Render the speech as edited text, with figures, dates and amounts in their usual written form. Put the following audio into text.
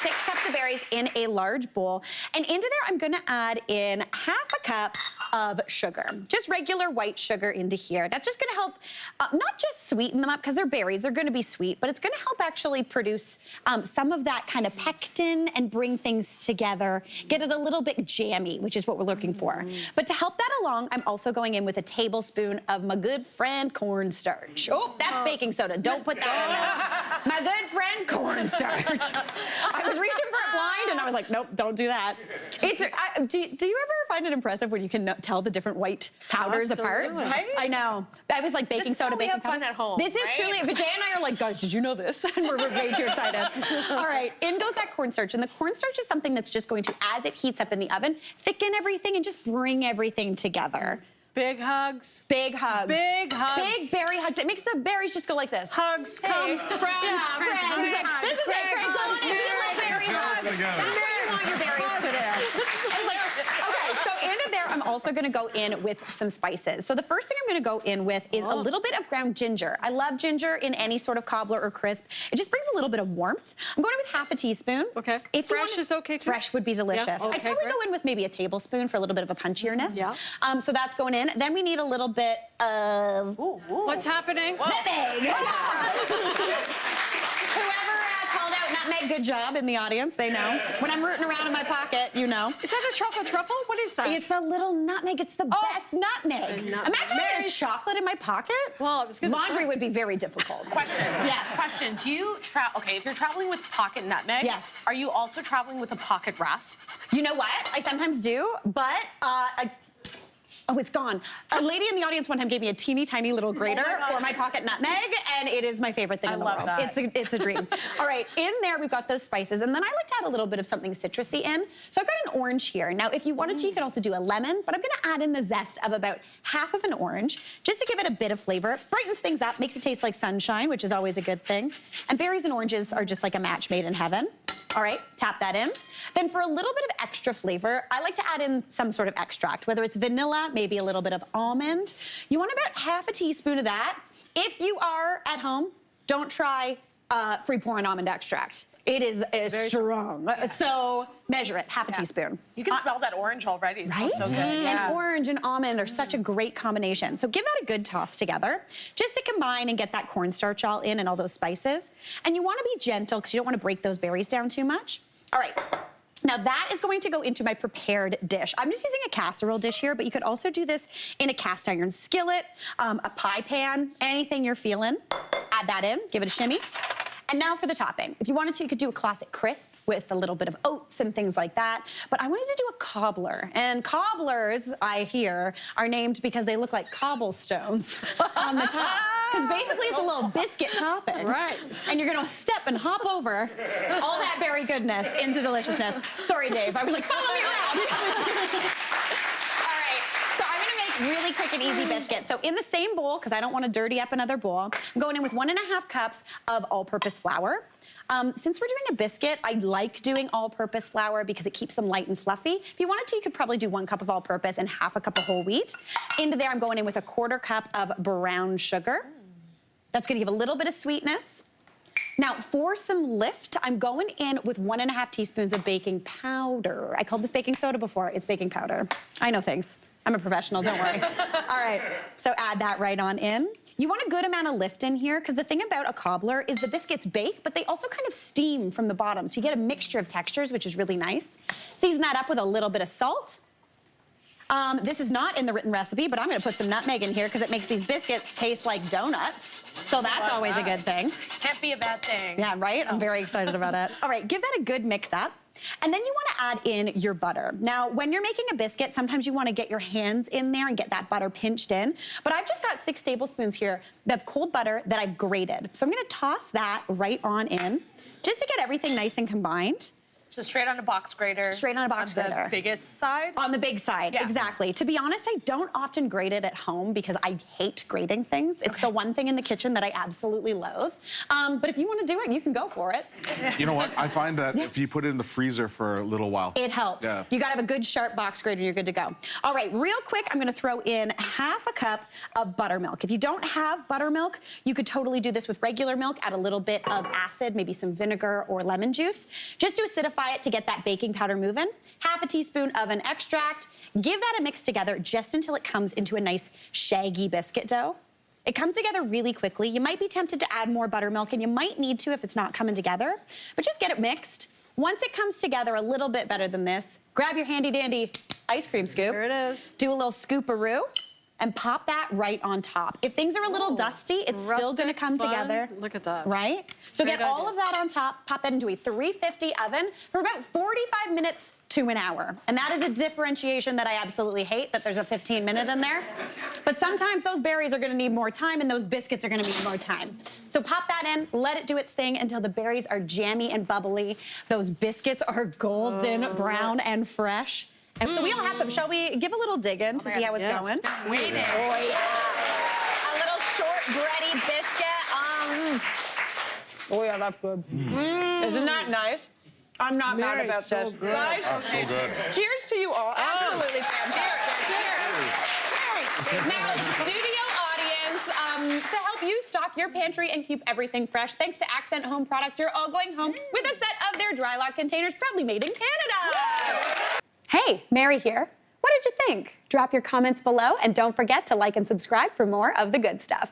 6 cups of berries in a large bowl. And into there, I'm gonna add in half a cup of sugar. Just regular white sugar into here. That's just gonna help not just sweeten them up, because they're berries, they're gonna be sweet, but it's gonna help actually produce some of that kind of pectin and bring things together, get it a little bit jammy, which is what we're looking for. But to help that along, I'm also going in with a tablespoon of my good friend cornstarch. Oh, that's baking soda. Don't put that in there. My good friend cornstarch. I was reaching for a blind and I was like, nope, don't do that. Do you ever find it impressive when you can tell the different white powders apart? Right? I know. I was like baking soda, baking powder. Fun at home. This is truly, Vijay and I are like, guys, did you know this? And we're way too excited. All right, in goes that cornstarch. And the cornstarch is something that's just going to, as it heats up in the oven, thicken everything and just bring everything together. Big hugs. Big hugs. Big hugs. Big berry hugs. It makes the berries just go like this. Hugs, come, friends. Yeah, friends. This is it, friends. Go on and feel like berry hugs. That's what you want your berries to do. I was like, okay, so into there, I'm also gonna go in with some spices. So the first thing I'm gonna go in with is a little bit of ground ginger. I love ginger in any sort of cobbler or crisp. It just brings a little bit of warmth. I'm going in with half a teaspoon. Okay. If fresh is okay too? Fresh would be delicious. Yeah, okay, I'd probably go in with maybe a tablespoon for a little bit of a punchierness. Yeah. So that's going in. Then we need a little bit of... What's happening? Nutmeg! Whoever called out nutmeg, good job in the audience. They know. When I'm rooting around in my pocket, you know. Is that a chocolate truffle? What is that? It's a little nutmeg. It's the best nutmeg. Imagine I had chocolate in my pocket. Well, I was gonna Laundry say. would be very difficult. Question. Yes. Question. Do you okay, if you're traveling with pocket nutmeg, yes. Are you also traveling with a pocket rasp? You know what? I sometimes do, but oh, it's gone. A lady in the audience one time gave me a teeny tiny little grater for my pocket nutmeg, and it is my favorite thing in the world. That. It's a dream. All right, in there we've got those spices, and then I like to add a little bit of something citrusy in. So I've got an orange here. Now, if you wanted to, you could also do a lemon, but I'm gonna add in the zest of about half of an orange, just to give it a bit of flavor. Brightens things up, makes it taste like sunshine, which is always a good thing. And berries and oranges are just like a match made in heaven. All right, tap that in. Then for a little bit of extra flavor, I like to add in some sort of extract, whether it's vanilla, maybe a little bit of almond. You want about half a teaspoon of that. If you are at home, don't try free pouring almond extract. It is strong. So measure it, half a teaspoon. You can smell that orange already. It Right? smells so good. And orange and almond are such a great combination. So give that a good toss together, just to combine and get that cornstarch all in and all those spices. And you want to be gentle because you don't want to break those berries down too much. All right. Now that is going to go into my prepared dish. I'm just using a casserole dish here, but you could also do this in a cast iron skillet, a pie pan, anything you're feeling. Add that in, give it a shimmy. And now for the topping. If you wanted to, you could do a classic crisp with a little bit of oats and things like that. But I wanted to do a cobbler. And cobblers, I hear, are named because they look like cobblestones on the top. Because basically it's a little biscuit topping. Right. And you're gonna step and hop over all that berry goodness into deliciousness. Sorry, Dave, I was like, follow me around. Really quick and easy biscuit. So in the same bowl, because I don't want to dirty up another bowl, I'm going in with 1.5 cups of all-purpose flour. Since we're doing a biscuit, I like doing all-purpose flour because it keeps them light and fluffy. If you wanted to, you could probably do 1 cup of all-purpose and half a cup of whole wheat. Into there, I'm going in with 1/4 cup of brown sugar. That's going to give a little bit of sweetness. Now, for some lift, I'm going in with 1.5 teaspoons of baking powder. I called this baking soda before. It's baking powder. I know things. I'm a professional, don't worry. All right, so add that right on in. You want a good amount of lift in here, because the thing about a cobbler is the biscuits bake, but they also kind of steam from the bottom, so you get a mixture of textures, which is really nice. Season that up with a little bit of salt. This is not in the written recipe, but I'm gonna put some nutmeg in here because it makes these biscuits taste like donuts. So that's always a good thing. Can't be a bad thing. Yeah, right? I'm very excited about it. All right, give that a good mix up. And then you wanna add in your butter. Now, when you're making a biscuit, sometimes you wanna get your hands in there and get that butter pinched in. But I've just got 6 tablespoons here of cold butter that I've grated. So I'm gonna toss that right on in, just to get everything nice and combined. So straight on a box grater. Straight on a box grater. On the biggest side? On the big side, Yeah. exactly. To be honest, I don't often grate it at home because I hate grating things. It's the one thing in the kitchen that I absolutely loathe. But if you want to do it, you can go for it. You know what? I find that if you put it in the freezer for a little while, It helps. Yeah. You got to have a good sharp box grater and you're good to go. All right, real quick, I'm going to throw in half a cup of buttermilk. If you don't have buttermilk, you could totally do this with regular milk, add a little bit of acid, maybe some vinegar or lemon juice, just to acidify it to get that baking powder moving. Half a teaspoon of an extract. Give that a mix together just until it comes into a nice shaggy biscuit dough. It comes together really quickly. You might be tempted to add more buttermilk, and you might need to if it's not coming together, but just get it mixed. Once it comes together a little bit better than this, grab your handy dandy ice cream scoop. Here it is. Do a little scooparoo and pop that right on top. If things are a little dusty, it's still gonna Rustic, come fun. together. Look at that. Right? So Great get all idea. of that on top, pop that into a 350 oven for about 45 minutes to an hour. And that is a differentiation that I absolutely hate, that there's a 15-minute in there. But sometimes those berries are gonna need more time and those biscuits are gonna need more time. So pop that in, let it do its thing until the berries are jammy and bubbly. Those biscuits are golden brown and fresh. And so we all have some. Shall we give a little dig in to see how it's Yes. going? Waiting. Oh, yeah. A little short bready biscuit. Oh, yeah, that's good. Isn't that nice? I'm not mad Very about so this. good. Guys, so good. cheers to you all. Absolutely fantastic. Cheers. Now, studio audience, to help you stock your pantry and keep everything fresh, thanks to Accent Home Products, you're all going home with a set of their dry lock containers, proudly made in Canada. Hey, Mary here. What did you think? Drop your comments below and don't forget to like and subscribe for more of the good stuff.